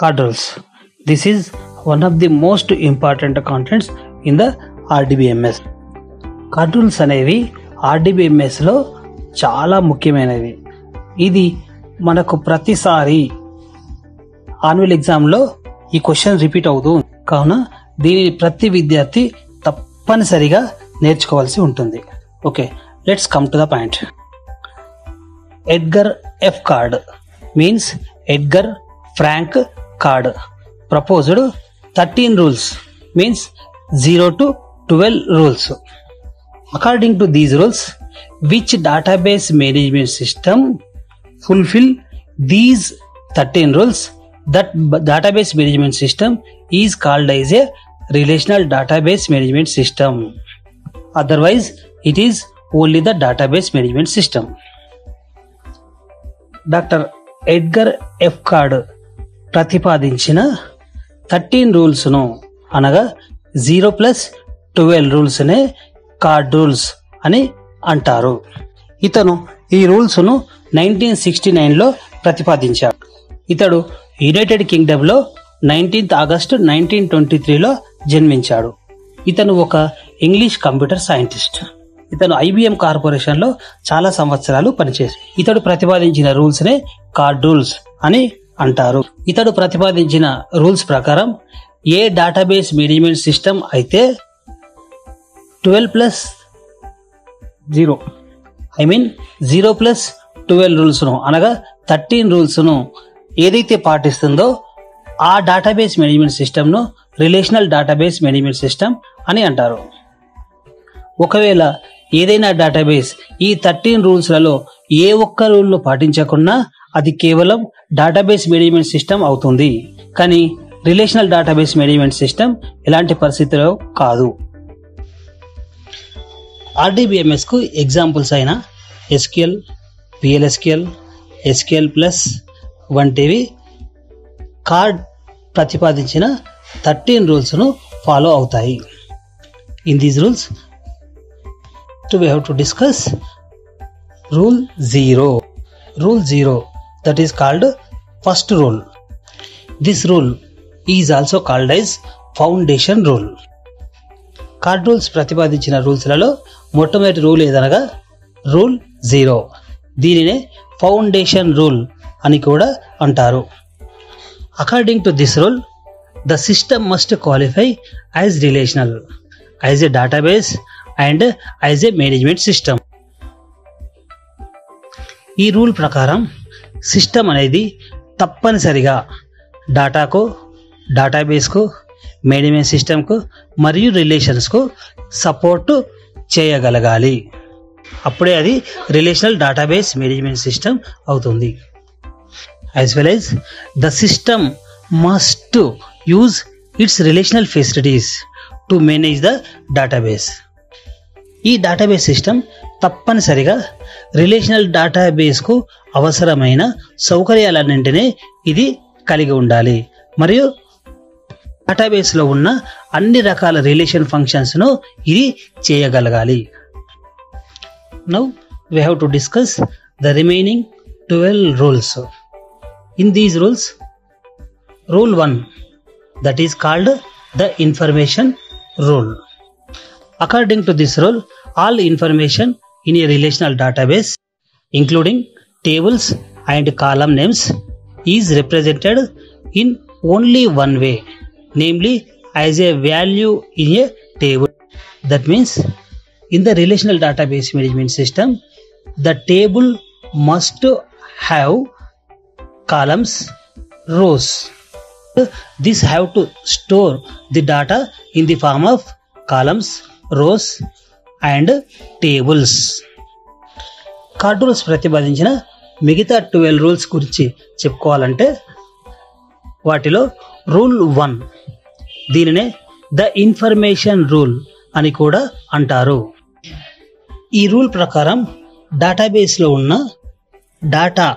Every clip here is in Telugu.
card rules. This is one of the most important contents in the RDBMS. Card rules అనేవి RDBMS లో చాలా ముఖ్యమైనవి. ఇది మనకు ప్రతిసారి యాన్యువల్ ఎగ్జామ్లో ఈ క్వశ్చన్ రిపీట్ అవుతూ కావున దీని ప్రతి విద్యార్థి తప్పనిసరిగా నేర్చుకోవాల్సి ఉంటుంది. Okay, let's come to the point. Edgar F Codd means Edgar Frank Codd proposed 13 rules means 0 to 12 rules. According to these rules, which database management system fulfill these 13 rules? That database management system is called as a relational database management system. Otherwise, it is only the database management system. Dr. Edgar F. Card ప్రతిపాదించిన 13 రూల్స్ను అనగా 0+12 రూల్స్నే కార్డ్ రూల్స్ అని అంటారు. ఇతను ఈ రూల్స్ను 1969లో ప్రతిపాదించాడు. ఇతడు యునైటెడ్ కింగ్డమ్లో 19th ఆగస్టు 1923లో జన్మించాడు. ఇతను ఒక ఇంగ్లీష్ కంప్యూటర్ సైంటిస్ట్. ఇతను IBM కార్పొరేషన్లో చాలా సంవత్సరాలు పనిచేశాడు. ఇతడు ప్రతిపాదించిన రూల్స్నే కార్డ్ రూల్స్ అని అంటారు. ఇతడు ప్రతిపాదించిన రూల్స్ ప్రకారం ఏ డేటాబేస్ మేనేజ్మెంట్ సిస్టమ్ అయితే 0+12 రూల్స్ను అనగా 13 రూల్స్ను ఏదైతే పాటిస్తుందో ఆ డేటాబేస్ మేనేజ్మెంట్ సిస్టమ్ను రిలేషనల్ డేటాబేస్ మేనేజ్మెంట్ సిస్టమ్ అని అంటారు. ఒకవేళ ఏదైనా డేటాబేస్ ఈ 13 రూల్స్లలో ఏ ఒక్క రూల్ను పాటించకున్నా అది కేవలం డేటాబేస్ మేనేజ్మెంట్ సిస్టమ్ అవుతుంది. కానీ రిలేషనల్ డేటాబేస్ మేనేజ్మెంట్ సిస్టమ్ ఎలాంటి పరిస్థితిలో కాదు. RDBMS కు ఎగ్జాంపుల్స్ అయిన SQL, PLSQL, SQL+ వంటివి కార్డ్ ప్రతిపాదించిన 13 రూల్స్ను ఫాలో అవుతాయి. In these rules we have to discuss rule 0. Rule 0, that is called first rule. This rule is also called as foundation rule. Card rules ప్రతిపాదించిన రూల్స్లలో మొట్టమొదటి రూల్ ఏదనగా రూల్ 0. దీనినే ఫౌండేషన్ రూల్ అని కూడా అంటారు. According to this rule, the system must qualify as relational, as a database and as a management system. ఈ రూల్ ప్రకారం సిస్టమ్ అనేది తప్పనిసరిగా డాటాకు, డేటాబేస్కు, మేనేజ్మెంట్ సిస్టమ్కు మరియు రిలేషన్స్కు సపోర్ట్ చేయగలగాలి. అప్పుడే అది రిలేషనల్ డేటాబేస్ మేనేజ్మెంట్ సిస్టమ్ అవుతుంది. As well as the system must use it's relational facilities to manage the database. ఈ డేటాబేస్ సిస్టమ్ తప్పనిసరిగా రిలేషనల్ డేటాబేస్కు అవసరమైన సౌకర్యాలన్నింటినీ ఇది కలిగి ఉండాలి మరియు డేటాబేస్లో ఉన్న అన్ని రకాల రిలేషన్ ఫంక్షన్స్ను ఇది చేయగలగాలి. Now we have to discuss the remaining 12 rules. In these rules, rule 1, that is called the information rule. According to this rule, all information in a relational database, including tables and column names, is represented in only one way, namely as a value in a table. That means, in the relational database management system, the table must have columns, rows. These have to store the data in the form of columns, rows and tables. Card rules ప్రతిపాదించిన మిగతా 12 రూల్స్ గురించి చెప్పుకోవాలంటే వాటిలో రూల్ 1, దీనినే ద ఇన్ఫర్మేషన్ రూల్ అని కూడా అంటారు. ఈ రూల్ ప్రకారం డేటాబేస్లో ఉన్న డేటా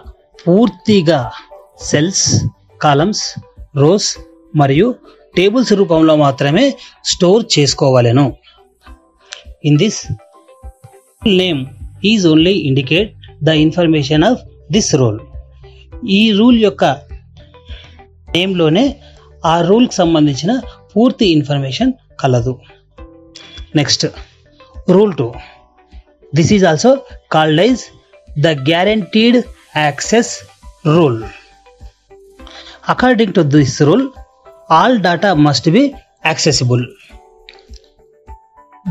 పూర్తిగా సెల్స్, కాలమ్స్, రోస్ మరియు టేబుల్స్ రూపంలో మాత్రమే store చేసుకోవాలను. In this, name is only indicate the information of this rule. ఈ రూల్ యొక్క నేమ్లోనే ఆ రూల్కి సంబంధించిన పూర్తి ఇన్ఫర్మేషన్ కలదు. Next rule 2. This is also called as the guaranteed access rule. According to this rule all data must be accessible.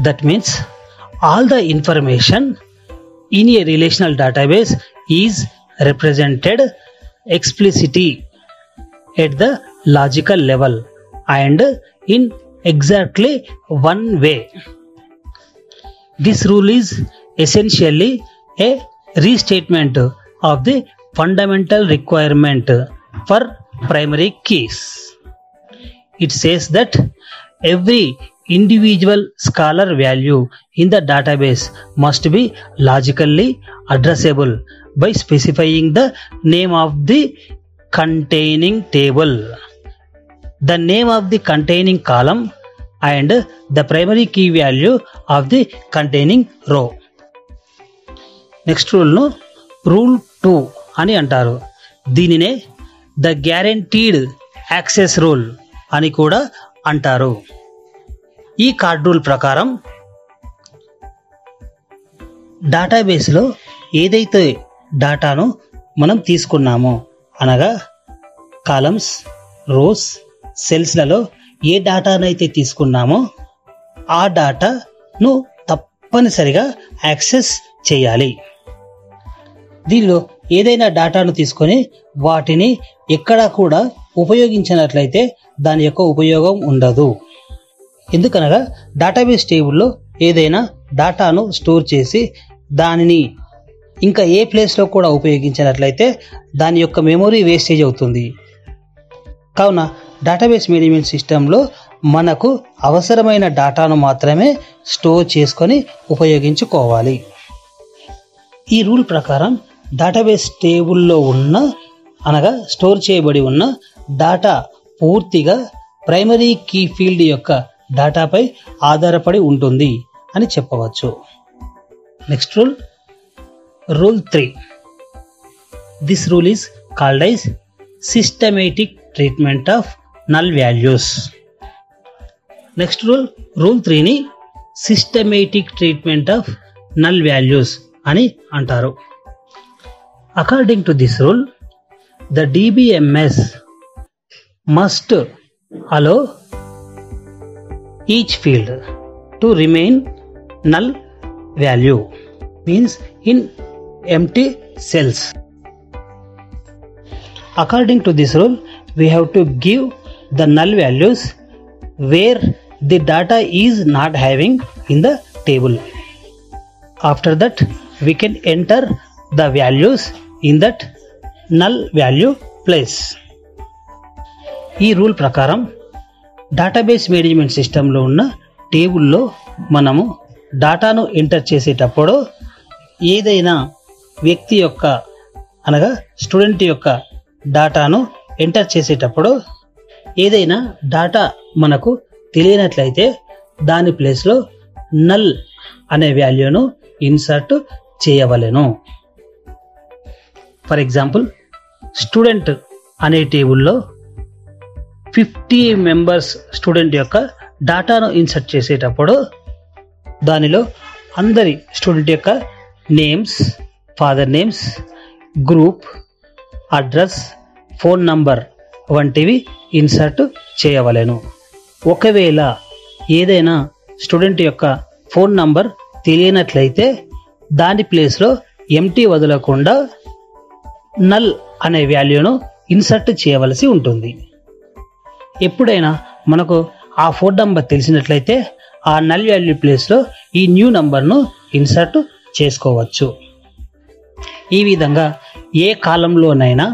That means all the information in a relational database is represented explicitly at the logical level and in exactly one way. This rule is essentially a restatement of the fundamental requirement for primary keys. It says that every individual scalar value in the database must be logically addressable by specifying the name of the containing table, the name of the containing column, and the primary key value of the containing row. Next rule no rule 2 అని అంటారు. దీనినే ద గ్యారెంటీడ్ యాక్సెస్ రూల్ అని కూడా అంటారు. ఈ కార్డ్ రూల్ ప్రకారం డేటాబేస్లో ఏదైతే డేటాను మనం తీసుకున్నామో అనగా కాలమ్స్, రోస్, సెల్స్లలో ఏ డేటానైతే తీసుకున్నామో ఆ డేటాను తప్పనిసరిగా యాక్సెస్ చేయాలి. దీనిలో ఏదైనా డేటాను తీసుకొని వాటిని ఎక్కడా కూడా ఉపయోగించినట్లయితే దాని యొక్క ఉపయోగం ఉండదు. ఎందుకనగా డేటాబేస్ టేబుల్లో ఏదైనా డేటాను స్టోర్ చేసి దానిని ఇంకా ఏ ప్లేస్లో కూడా ఉపయోగించినట్లయితే దాని యొక్క మెమొరీ వేస్టేజ్ అవుతుంది. కావున డేటాబేస్ మేనేజ్మెంట్ సిస్టంలో మనకు అవసరమైన డేటాను మాత్రమే స్టోర్ చేసుకొని ఉపయోగించుకోవాలి. ఈ రూల్ ప్రకారం డేటాబేస్ టేబుల్లో ఉన్న అనగా స్టోర్ చేయబడి ఉన్న డేటా పూర్తిగా ప్రైమరీ కీ ఫీల్డ్ యొక్క డేటాపై ఆధారపడి ఉంటుంది అని చెప్పవచ్చు. Next rule rule 3. This rule is called as systematic treatment of null values. Next rule 3ని systematic treatment of null values అని అంటారు. According to this rule the DBMS must allow each field to remain null value, means in empty cells. According to this rule, we have to give the null values where the data is not having in the table. After that, we can enter the values in that null value place. ఈ రూల్ ప్రకారం డేటాబేస్ మేనేజ్మెంట్ సిస్టంలో ఉన్న టేబుల్లో మనము డేటాను ఎంటర్ చేసేటప్పుడు ఏదైనా వ్యక్తి యొక్క అనగా స్టూడెంట్ యొక్క డేటాను ఎంటర్ చేసేటప్పుడు ఏదైనా డేటా మనకు తెలియనట్లయితే దాని ప్లేస్లో నల్ అనే వాల్యూను ఇన్సర్ట్ చేయవలెను. ఫర్ ఎగ్జాంపుల్ స్టూడెంట్ అనే టేబుల్లో 50 మెంబర్స్ స్టూడెంట్ యొక్క డేటాను ఇన్సర్ట్ చేసేటప్పుడు దానిలో అందరి స్టూడెంట్ యొక్క names, father names, group, address, phone number వంటివి ఇన్సర్ట్ చేయవలెను. ఒకవేళ ఏదైనా స్టూడెంట్ యొక్క ఫోన్ నంబర్ తెలియనట్లయితే దాని ప్లేస్లో ఎంటీ వదలకుండా నల్ అనే వాల్యూను ఇన్సర్ట్ చేయవలసి ఉంటుంది. ఎప్పుడైనా మనకు ఆ ఫోన్ నంబర్ తెలిసినట్లయితే ఆ నల్ వాల్యూ ప్లేస్లో ఈ న్యూ నంబర్ను ఇన్సర్ట్ చేసుకోవచ్చు. ఈ విధంగా ఏ కాలంలోనైనా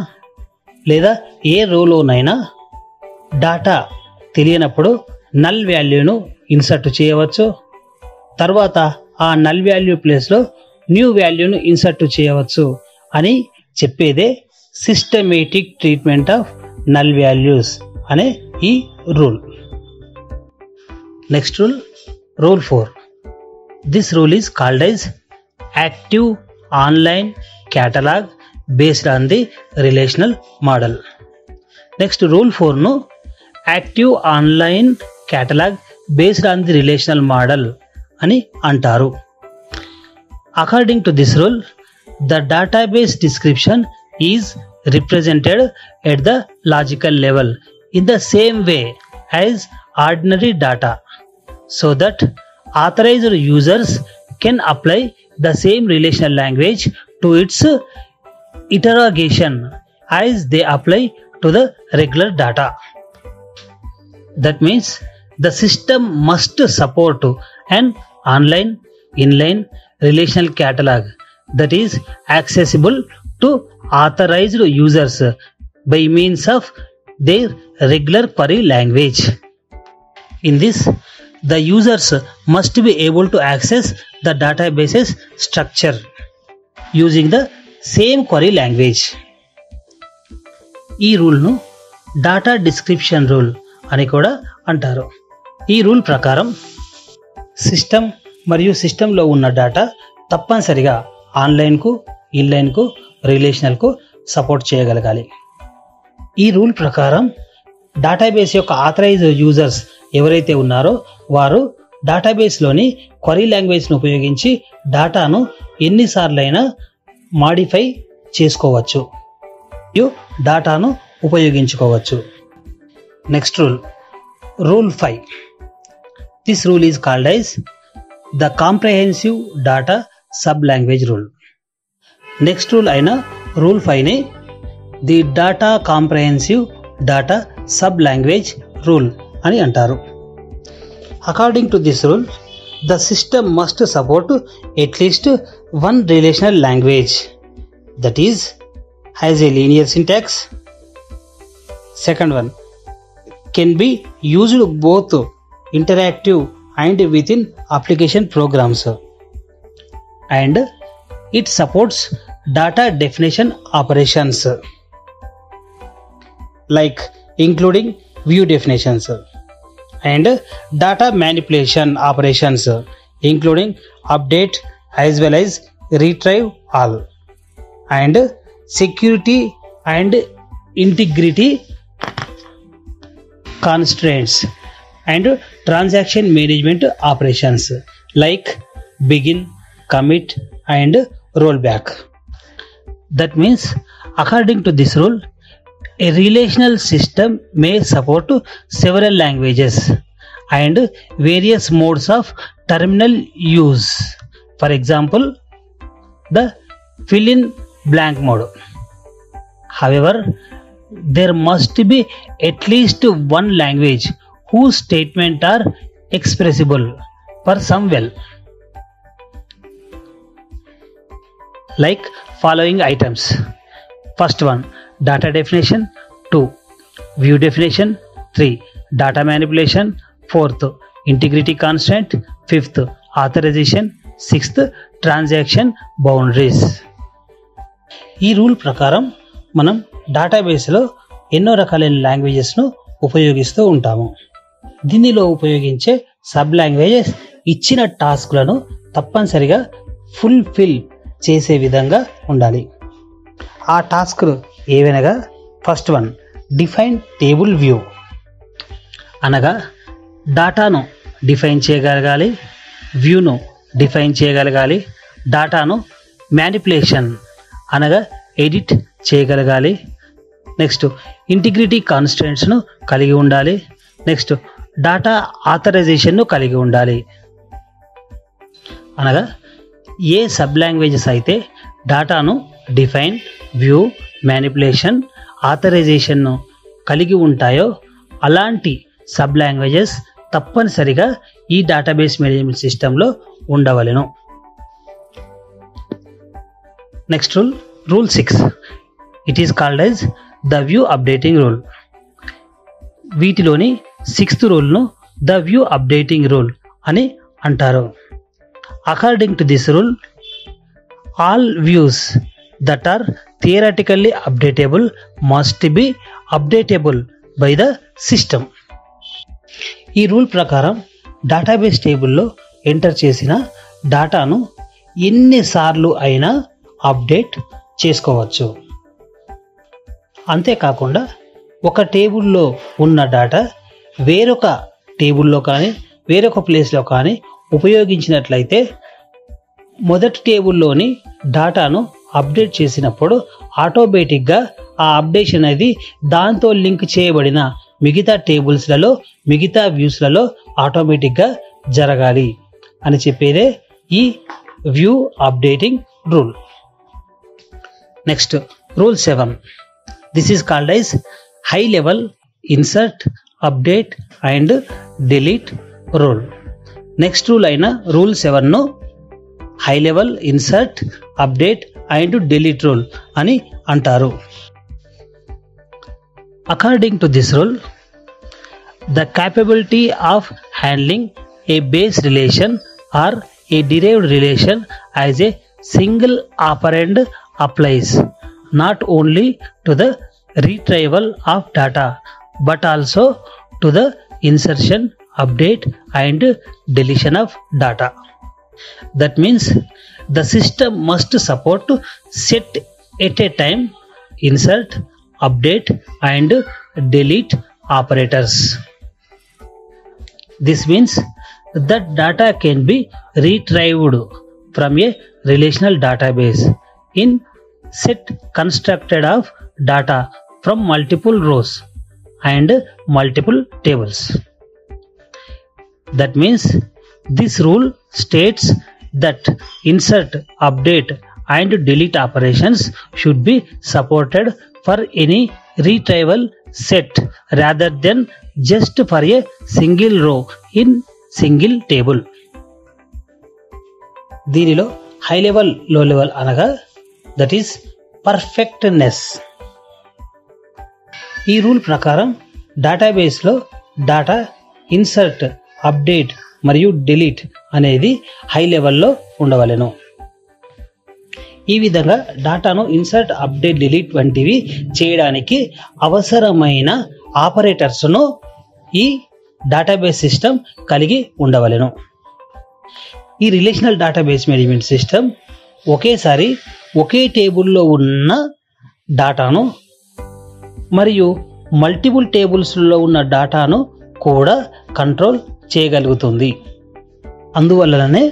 లేదా ఏ రోలోనైనా డేటా తెలియనప్పుడు నల్ వాల్యూను ఇన్సర్ట్ చేయవచ్చు. తర్వాత ఆ నల్ వాల్యూ ప్లేస్లో న్యూ వాల్యూను ఇన్సర్ట్ చేయవచ్చు అని చెప్పేదే systematic treatment of null values అనే ఈ rule. Next rule 4. This rule is called as active online catalog based on the relational model. Next rule 4ను active online catalog based on the relational model అని అంటారు. According to this rule the database description is represented at the logical level in the same way as ordinary data so that authorized users can apply the same relational language to its interrogation as they apply to the regular data. That means the system must support an online inline relational catalog that is accessible to authorized users by means of their regular query language. In this, the users must be able to access the database's structure using the same query language. ఈ రూల్ను డాటా డిస్క్రిప్షన్ రూల్ అని కూడా అంటారు. ఈ రూల్ ప్రకారం సిస్టమ్ మరియు సిస్టంలో ఉన్న డేటా తప్పనిసరిగా ఆన్లైన్కు, ఇన్లైన్కు, రిలేషనల్కు సపోర్ట్ చేయగలగాలి. ఈ రూల్ ప్రకారం డేటాబేస్ యొక్క ఆథరైజ్డ్ యూజర్స్ ఎవరైతే ఉన్నారో వారు డేటాబేస్లోని క్వరీ లాంగ్వేజ్ను ఉపయోగించి డేటాను ఎన్నిసార్లైనా మాడిఫై చేసుకోవచ్చు మరియు డేటాను ఉపయోగించుకోవచ్చు. Next rule 5. This rule is called as the comprehensive data sub language rule. Next rule అయిన రూల్ 5ని the data comprehensive data sub language rule అని అంటారు. According to this rule the system must support at least one relational language that is has a linear syntax. Second one can be used both interactive and with in application programs and it supports data definition operations like including view definitions and data manipulation operations including update as well as retrieve all and security and integrity constraints and transaction management operations like begin, commit and rollback. That means according to this rule a relational system may support several languages and various modes of terminal use. For example, the fill in blank mode. However, there must be at least one language whose statements are expressible for some well. Like following items. First one, data definition. 2, view definition. 3, data manipulation. 4th, integrity constraint. 5th, authorization. 6th, transaction boundaries. ఈ రూల్ ప్రకారం మనం డేటాబేస్లో ఎన్నో రకాలైన లాంగ్వేజెస్ను ఉపయోగిస్తూ ఉంటాము. దీనిలో ఉపయోగించే సబ్ లాంగ్వేజెస్ ఇచ్చిన టాస్క్లను తప్పనిసరిగా ఫుల్ఫిల్ చేసే విధంగా ఉండాలి. ఆ టాస్క్లు ఏవనగా first one, define table view అనగా డాటాను డిఫైన్ చేయగలగాలి, వ్యూను డిఫైన్ చేయగలగాలి, డాటాను మ్యానిపులేషన్ అనగా ఎడిట్ చేయగలగాలి. నెక్స్ట్ ఇంటిగ్రిటీ కాన్స్టెంట్స్ను కలిగి ఉండాలి. నెక్స్ట్ డాటా ఆథరైజేషన్ను కలిగి ఉండాలి. అనగా ఏ సబ్ లాంగ్వేజెస్ అయితే డాటాను డిఫైన్, వ్యూ, మ్యానిపులేషన్, ఆథరైజేషన్ను కలిగి ఉంటాయో అలాంటి సబ్ లాంగ్వేజెస్ తప్పనిసరిగా ఈ డేటాబేస్ మేనేజ్మెంట్ సిస్టంలో ఉండవలెను. Next rule 6. It is called as the view updating rule. వీటిలోని 6th రూల్ను ద వ్యూ అప్డేటింగ్ రూల్ అని అంటారు. According to this rule all views that are theoretically updatable must be updatable by the system. ఈ రూల్ ప్రకారం డేటాబేస్ టేబుల్లో ఎంటర్ చేసిన డాటాను ఎన్నిసార్లు అయినా అప్డేట్ చేసుకోవచ్చు. అంతేకాకుండా ఒక టేబుల్లో ఉన్న డేటా వేరొక టేబుల్లో కానీ వేరొక ప్లేస్లో కానీ ఉపయోగించినట్లయితే మొదటి టేబుల్లోని డేటాను అప్డేట్ చేసినప్పుడు ఆటోమేటిక్గా ఆ అప్డేషన్ అనేది దాంతో లింక్ చేయబడిన మిగతా టేబుల్స్లలో మిగతా వ్యూస్లలో ఆటోమేటిక్గా జరగాలి అని చెప్పేదే ఈ view updating rule. Next rule 7. This is called as high level insert update and delete rule. Next rule అయిన రూల్ 7ను high level insert update and delete rule అని అంటారు. According to this rule, the capability of handling a base relation or a derived relation as a single operand applies not only to the retrieval of data but also to the insertion, update and deletion of data. That means the system must support set at a time insert, update and delete operators. This means that data can be retrieved from a relational database in set constructed of data from multiple rows and multiple tables. That means this rule states that insert, update and delete operations should be supported for any retrieval set rather than just for a single row in single table. దీనిలో హై లెవెల్ లో లెవెల్ అనగా దట్ ఈస్ పర్ఫెక్ట్నెస్. ఈ రూల్ ప్రకారం డేటాబేస్లో డేటా ఇన్సర్ట్, అప్డేట్ మరియు డిలీట్ అనేది హై లెవెల్లో ఉండవలెను. ఈ విధంగా డేటాను ఇన్సర్ట్, అప్డేట్, డిలీట్ వంటివి చేయడానికి అవసరమైన ఆపరేటర్స్ను ఈ డేటాబేస్ సిస్టమ్ కలిగి ఉండవలెను. ఈ రిలేషనల్ డేటాబేస్ మేనేజ్మెంట్ సిస్టమ్ ఒకేసారి ఒకే టేబుల్లో ఉన్న డేటాను మరియు మల్టిపుల్ టేబుల్స్లో ఉన్న డేటాను కూడా కంట్రోల్ చేయగలుగుతుంది. అందువల్లనే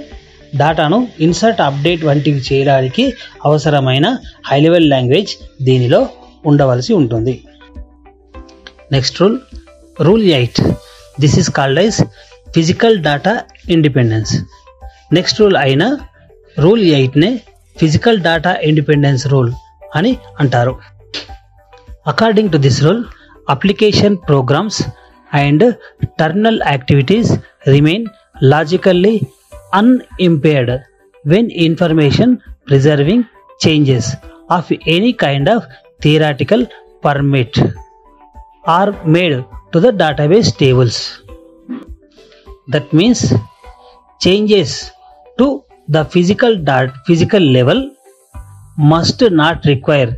డేటాను ఇన్సర్ట్, అప్డేట్ వంటివి చేయడానికి అవసరమైన హై లెవెల్ లాంగ్వేజ్ దీనిలో ఉండవలసి ఉంటుంది. Next rule, rule 8. This is called as physical data independence. Next rule అయిన రూల్ 8నే ఫిజికల్ డేటా ఇండిపెండెన్స్ రూల్ అని అంటారు. According to this rule, application programs and terminal activities remain logically unimpaired when information preserving changes of any kind of theoretical permit are made to the database tables. That means changes to the physical level must not require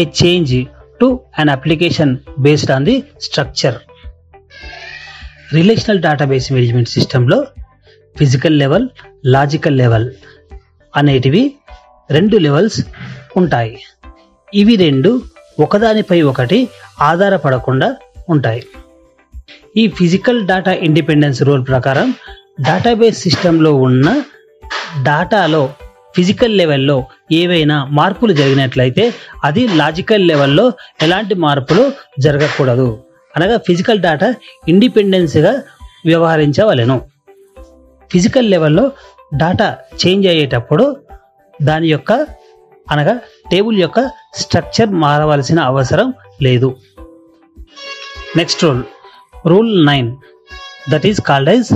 a change to an application based on the structure. Relational database management system లో ఫిజికల్ లెవెల్, లాజికల్ లెవెల్ అనేటివి 2 లెవెల్స్ ఉంటాయి. ఇవి 2 ఒకదానిపై ఒకటి ఆధారపడకుండా ఉంటాయి. ఈ ఫిజికల్ డేటా ఇండిపెండెన్స్ రూల్ ప్రకారం డేటాబేస్ సిస్టంలో ఉన్న డేటాలో ఫిజికల్ లెవెల్లో ఏవైనా మార్పులు జరిగినట్లయితే అది లాజికల్ లెవెల్లో ఎలాంటి మార్పులు జరగకూడదు. అనగా ఫిజికల్ డేటా ఇండిపెండెన్స్గా వ్యవహరించవలెను. ఫిజికల్ లెవెల్లో డేటా చేంజ్ అయ్యేటప్పుడు దాని యొక్క అనగా టేబుల్ యొక్క స్ట్రక్చర్ మారవలసిన అవసరం లేదు. Next rule, rule 9. That is called as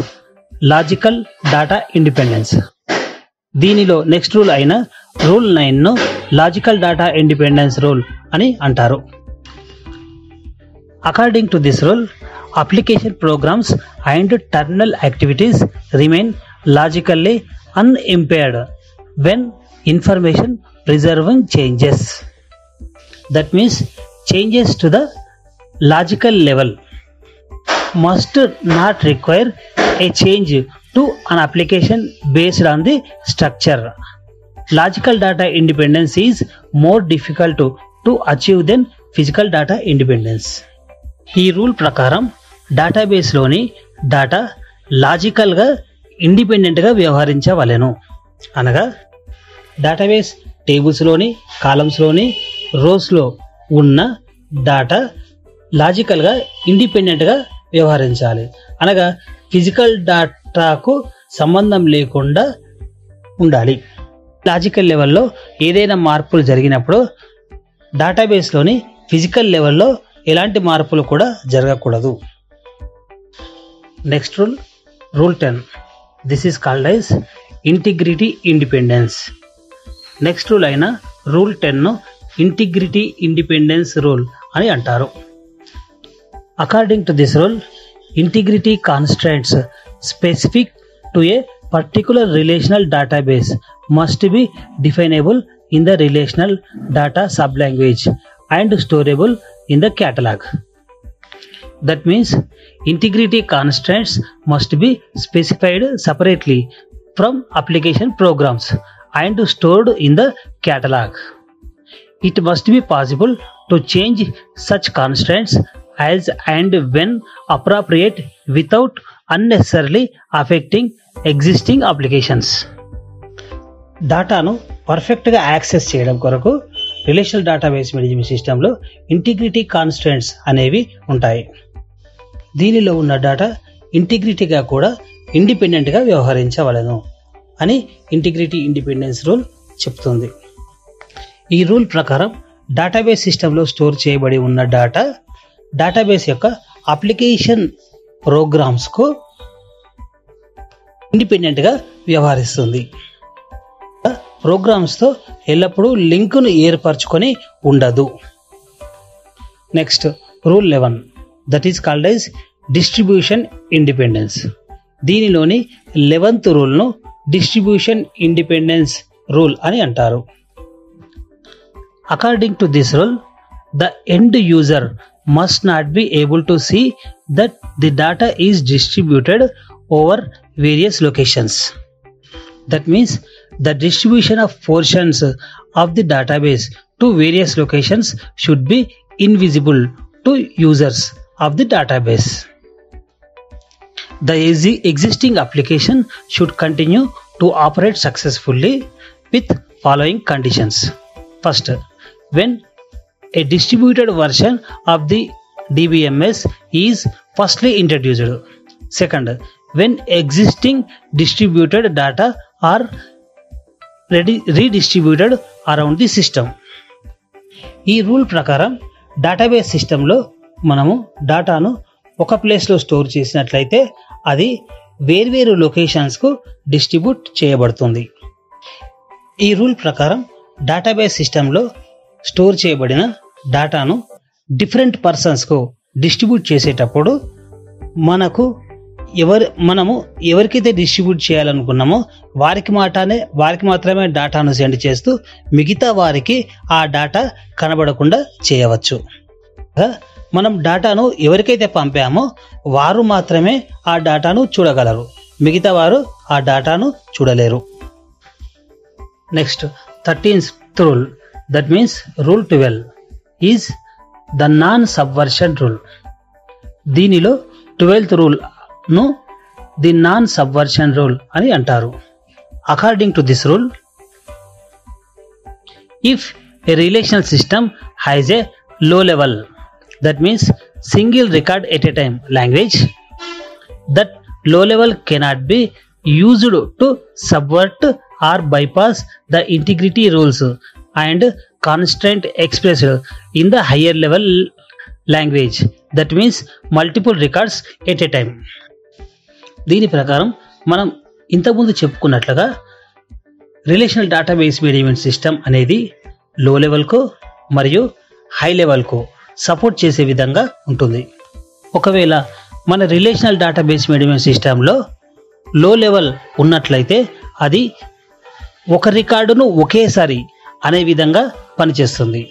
logical data independence. దీనిలో నెక్స్ట్ రూల్ అయిన రూల్ 9ను లాజికల్ డేటా ఇండిపెండెన్స్ రూల్ అని అంటారు. According to this rule, application programs and terminal activities remain logically unimpaired when information preserving changes. That means changes to the logical level must not require a change to an application based on the structure. Logical data independence is more difficult to achieve than physical data independence. ఈ రూల్ ప్రకారం డేటాబేస్లోని డేటా లాజికల్గా ఇండిపెండెంట్గా వ్యవహరించవలెను. అనగా డేటాబేస్ టేబుల్స్లోని కాలమ్స్లోని రోస్లో ఉన్న డేటా లాజికల్గా ఇండిపెండెంట్గా వ్యవహరించాలి. అనగా ఫిజికల్ డేటాకు సంబంధం లేకుండా ఉండాలి. లాజికల్ లెవెల్లో ఏదైనా మార్పులు జరిగినప్పుడు డేటాబేస్లోని ఫిజికల్ లెవెల్లో ఎలాంటి మార్పులు కూడా జరగకూడదు. Next rule, rule 10. This is called as integrity independence. Next rule అయిన రూల్ 10ను ఇంటిగ్రిటీ ఇండిపెండెన్స్ రూల్ అని అంటారు. According to this rule, integrity constraints specific to a particular relational database must be definable in the relational data sublanguage and storable in the catalog. That means integrity constraints must be specified separately from application programs and stored in the catalog. It must be possible to change such constraints as and when appropriate without unnecessarily affecting existing applications. డేటాను పర్ఫెక్ట్గా యాక్సెస్ చేయడం కొరకు రిలేషనల్ డేటాబేస్ మేనేజ్మెంట్ సిస్టంలో ఇంటిగ్రిటీ కాన్స్ట్రెంట్స్ అనేవి ఉంటాయి. దీనిలో ఉన్న డేటా ఇంటిగ్రిటీగా కూడా ఇండిపెండెంట్గా వ్యవహరించవలెను అని ఇంటిగ్రిటీ ఇండిపెండెన్స్ రూల్ చెప్తుంది. ఈ రూల్ ప్రకారం డేటాబేస్ సిస్టంలో స్టోర్ చేయబడి ఉన్న డేటాబేస్ యొక్క అప్లికేషన్ ప్రోగ్రామ్స్కు ఇండిపెండెంట్గా వ్యవహరిస్తుంది. ప్రోగ్రామ్స్తో ఎల్లప్పుడూ లింకును ఏర్పరచుకొని ఉండదు. Next rule 11, that is called as distribution independence. దీనిలోని 11th రూల్ను డిస్ట్రిబ్యూషన్ ఇండిపెండెన్స్ రూల్ అని అంటారు. According to this rule, the end user must not be able to see that the data is distributed over various locations. That means the distribution of portions of the database to various locations should be invisible to users of the database. The existing application should continue to operate successfully with following conditions. First, when a distributed version of the DBMS is firstly introduced. Second, when existing distributed data are redistributed around the system. ఈ రూల్ ప్రకారం డేటాబేస్ సిస్టంలో మనము డేటాను ఒక ప్లేస్లో స్టోర్ చేసినట్లయితే అది వేర్వేరు లొకేషన్స్కు డిస్ట్రిబ్యూట్ చేయబడుతుంది. ఈ రూల్ ప్రకారం డేటాబేస్ సిస్టంలో స్టోర్ చేయబడిన డేటాను డిఫరెంట్ పర్సన్స్కు డిస్ట్రిబ్యూట్ చేసేటప్పుడు మనము ఎవరికైతే డిస్ట్రిబ్యూట్ చేయాలనుకున్నామో వారికి మాత్రమే డేటాను సెండ్ చేస్తూ మిగతా వారికి ఆ డేటా కనబడకుండా చేయవచ్చు. మనం డేటాను ఎవరికైతే పంపామో వారు మాత్రమే ఆ డేటాను చూడగలరు, మిగతా వారు ఆ డేటాను చూడలేరు. Next 13th rule, that means rule 12 is the non subversion rule. దీనిలో 12th రూల్ను ది నాన్ సబ్వర్షన్ రూల్ అని అంటారు. According to this rule, if a relational system has a low level, that means single record at a time language, that low level cannot be used to subvert or bypass the integrity rules and constraint expressed in the higher level language, that means multiple records at a time. దీని ప్రకారం మనం ఇంతకుముందు చెప్పుకున్నట్లుగా రిలేషనల్ డేటాబేస్ మేనేజ్మెంట్ సిస్టమ్ అనేది లో లెవెల్కు మరియు హై లెవెల్కు సపోర్ట్ చేసే విధంగా ఉంటుంది. ఒకవేళ మన రిలేషనల్ డేటాబేస్ మేనేజ్మెంట్ సిస్టంలో లో లెవెల్ ఉన్నట్లయితే అది ఒక రికార్డును ఒకేసారి అనే విధంగా పనిచేస్తుంది.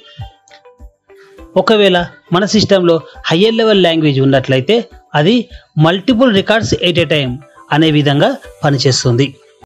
ఒకవేళ మన సిస్టంలో హయ్యర్ లెవెల్ లాంగ్వేజ్ ఉన్నట్లయితే అది multiple records at a time అనే విధంగా పనిచేస్తుంది.